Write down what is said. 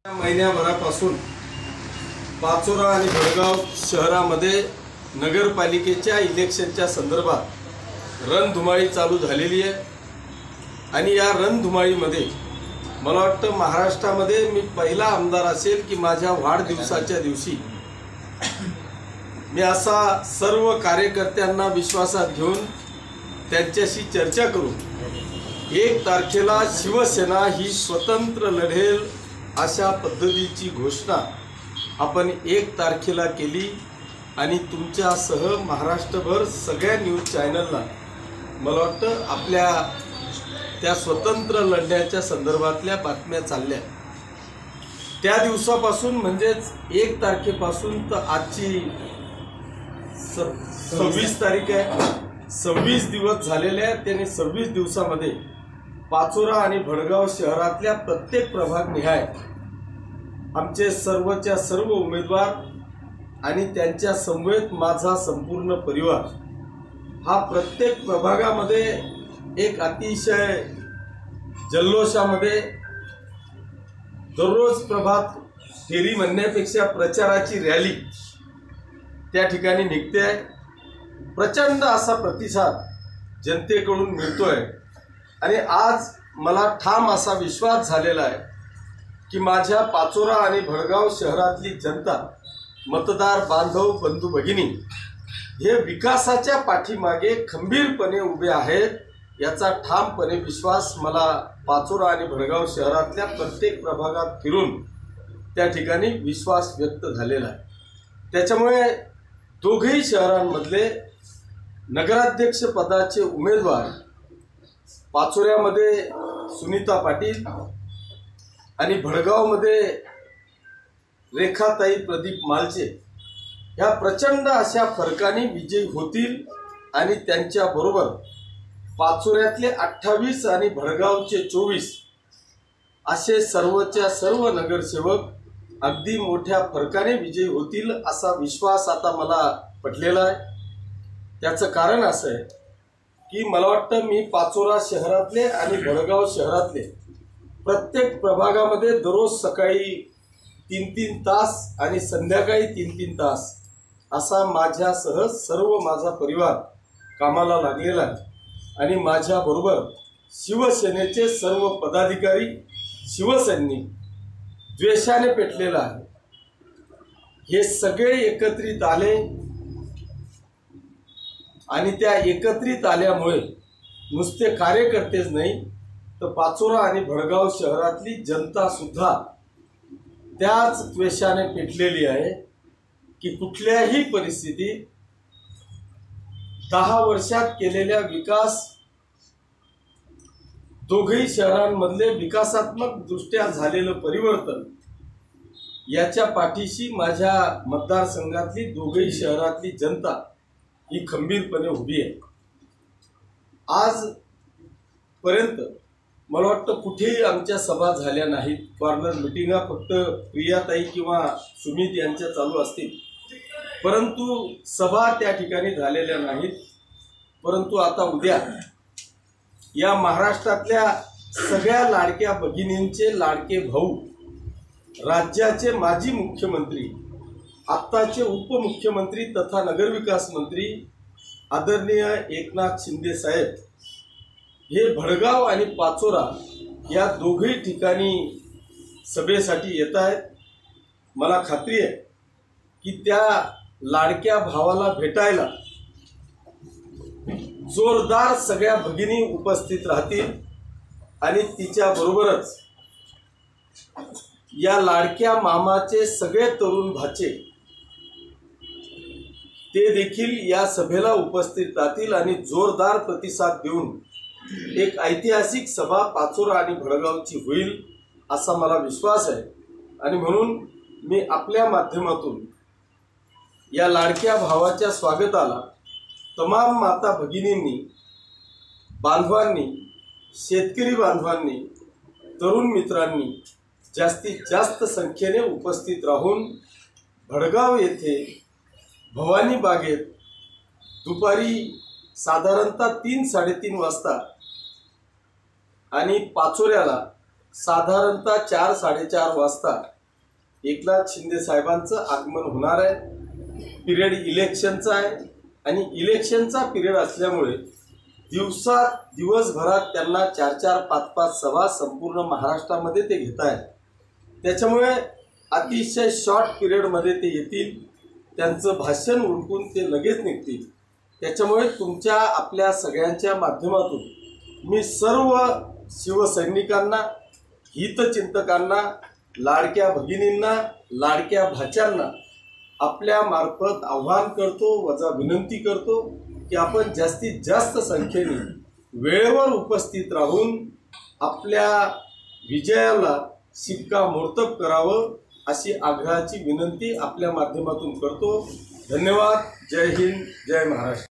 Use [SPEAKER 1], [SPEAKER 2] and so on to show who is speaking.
[SPEAKER 1] महिन्याभरापासून पाचोरा आणि भडगाव शहरामध्ये नगरपालिकेच्या इलेक्शनच्या संदर्भात रणधुमाळी चालू झालेली आहे आणि या रणधुमाळीमध्ये मला वाटतं महाराष्ट्रामध्ये मी पहिला आमदार असेल की माझ्या वाढदिवसाच्या दिवशी मी असा सर्व कार्यकर्त्यांना विश्वासात घेऊन त्यांच्याशी चर्चा करून 1 तारखेला शिवसेना ही स्वतंत्र लढेल अशा पद्धतीची घोषणा आपण 1 तारखेला केली आणि तुमच्यासह महाराष्ट्रभर सगळ्या न्यूज चॅनलला मला वाटतं आपल्या त्या स्वतंत्र लढण्याच्या संदर्भातल्या बातम्या चालल्या। त्या दिवसापासून म्हणजेच 1 तारखेपासून तर आजची 26 तारीख आहे, 26 दिवस झालेले आहेत। त्याने 26 दिवसामध्ये पाचोरा आणि भडगाव शहरातल्या प्रत्येक प्रभाग निहाय आमचे सर्वच्या सर्व उमेदवार आणि त्यांच्या समवेत माझा संपूर्ण परिवार हा प्रत्येक प्रभागामध्ये एक अतिशय जल्लोषामध्ये दररोज प्रभात फेरी म्हणण्यापेक्षा प्रचाराची रॅली त्या ठिकाणी निघते आहे। प्रचंड असा प्रतिसाद जनतेकडून मिळतोय आणि आज मला ठाम असा विश्वास झालेला आहे की माझ्या पाचोरा आणि भडगाव शहरातली जनता, मतदार बांधव, बंधू भगिनी हे विकासाच्या पाठीमागे खंबीरपणे उभे आहेत याचा ठामपणे विश्वास मला पाचोरा आणि भडगाव शहरातल्या प्रत्येक प्रभागात फिरून त्या ठिकाणी विश्वास व्यक्त झालेला आहे। त्याच्यामुळे दोघेही शहरांमधले नगराध्यक्ष पदाचे उमेदवार पाचोऱ्यामध्ये सुनीता पाटील आणि भडगावमध्ये रेखाताई प्रदीप मालचे ह्या प्रचंड अशा फरकाने विजयी होतील आणि त्यांच्याबरोबर पाचोऱ्यातले 28 आणि भडगावचे 24 असे सर्वच्या सर्व नगरसेवक अगदी मोठ्या फरकाने विजयी होतील असा विश्वास आता मला पटलेला आहे। त्याचं कारण असं आहे की मला वाटतं मी पाचोरा शहरातले आणि भडगाव शहरातले प्रत्येक प्रभागामध्ये दररोज सकाळी 3-3 तास आणि संध्याकाळी 3-3 तास असा माझ्यासह सर्व माझा परिवार कामाला लागलेला आहे आणि माझ्याबरोबर शिवसेनेचे सर्व पदाधिकारी, शिवसैनिक द्वेषाने पेटलेला आहे। हे सगळे एकत्रित आले आणि त्या एकत्रित आल्यामुळे नुसते कार्यकर्तेच नाही तर पाचोरा आणि भडगाव शहरातली जनता सुद्धा त्याच द्वेषाने पेटलेली आहे की कुठल्याही परिस्थितीत 10 वर्षात केलेल्या विकास, दोघेही शहरांमधले विकासात्मक दृष्ट्या झालेलं परिवर्तन याच्या पाठीशी माझ्या मतदारसंघातली दोघेही शहरातली जनता ही खंबीरपणे उभी आहे। आज पर्यंत मला वाटतं कुठेही आमच्या सभा झाल्या नाहीत, कॉर्नर मिटिंगा फक्त प्रियाताई किंवा सुमित यांच्या चालू असतील, परंतु सभा त्या ठिकाणी झालेल्या नाहीत। परंतु आता उद्या या महाराष्ट्रातल्या सगळ्या लाडक्या भगिनींचे लाडके भाऊ, राज्याचे माजी मुख्यमंत्री, आत्ताचे उपमुख्यमंत्री तथा नगरविकास मंत्री आदरणीय एकनाथ शिंदे साहेब हे भडगाव आणि पाचोरा या दोघेही ठिकाणी सभेसाठी येत आहेत। मला खात्री आहे की त्या लाडक्या भावाला भेटायला जोरदार सगळ्या भगिनी उपस्थित राहतील आणि तिच्याबरोबरच या लाडक्या मामाचे सगळे तरुण भाचे ते देखील या सभेला उपस्थित राहतील आणि जोरदार प्रतिसाद देऊन एक ऐतिहासिक सभा पाचोरा आणि भडगावची होईल असा मला विश्वास आहे। आणि म्हणून मी आपल्या माध्यमातून या लाडक्या भावाच्या स्वागताला तमाम माता भगिनींनी, बांधवांनी, शेतकरी बांधवांनी, तरुण मित्रांनी जास्तीत जास्त संख्येने उपस्थित राहून भडगाव येथे भवानी बागेत दुपारी साधारणतः 3-3:30 वाजता आणि पाचोऱ्याला साधारणतः 4-4:30 वाजता एकनाथ शिंदे साहेबांचं आगमन होणार आहे। पिरियड इलेक्शनचा आहे आणि इलेक्शनचा पिरियड असल्यामुळे दिवसभरात त्यांना 4-4, 5-5 सभा संपूर्ण महाराष्ट्रामध्ये ते घेत आहेत। त्याच्यामुळे अतिशय शॉर्ट पिरियडमध्ये ते येतील, त्यांचं भाषण उरकून ते लगेच निघतील। त्याच्यामुळे तुमच्या आपल्या सगळ्यांच्या माध्यमातून मी सर्व शिवसैनिकांना, हितचिंतकांना, लाडक्या भगिनींना, लाडक्या भाच्यांना आपल्या मार्फत आव्हान करतो, वजा विनंती करतो की आपण जास्तीत जास्त संख्येने वेळेवर उपस्थित राहून आपल्या विजयाला शिक्कामोर्तब करावं अशी आग्रहाची विनंती आपल्या माध्यमातून करतो। धन्यवाद। जय हिंद, जय महाराष्ट्र।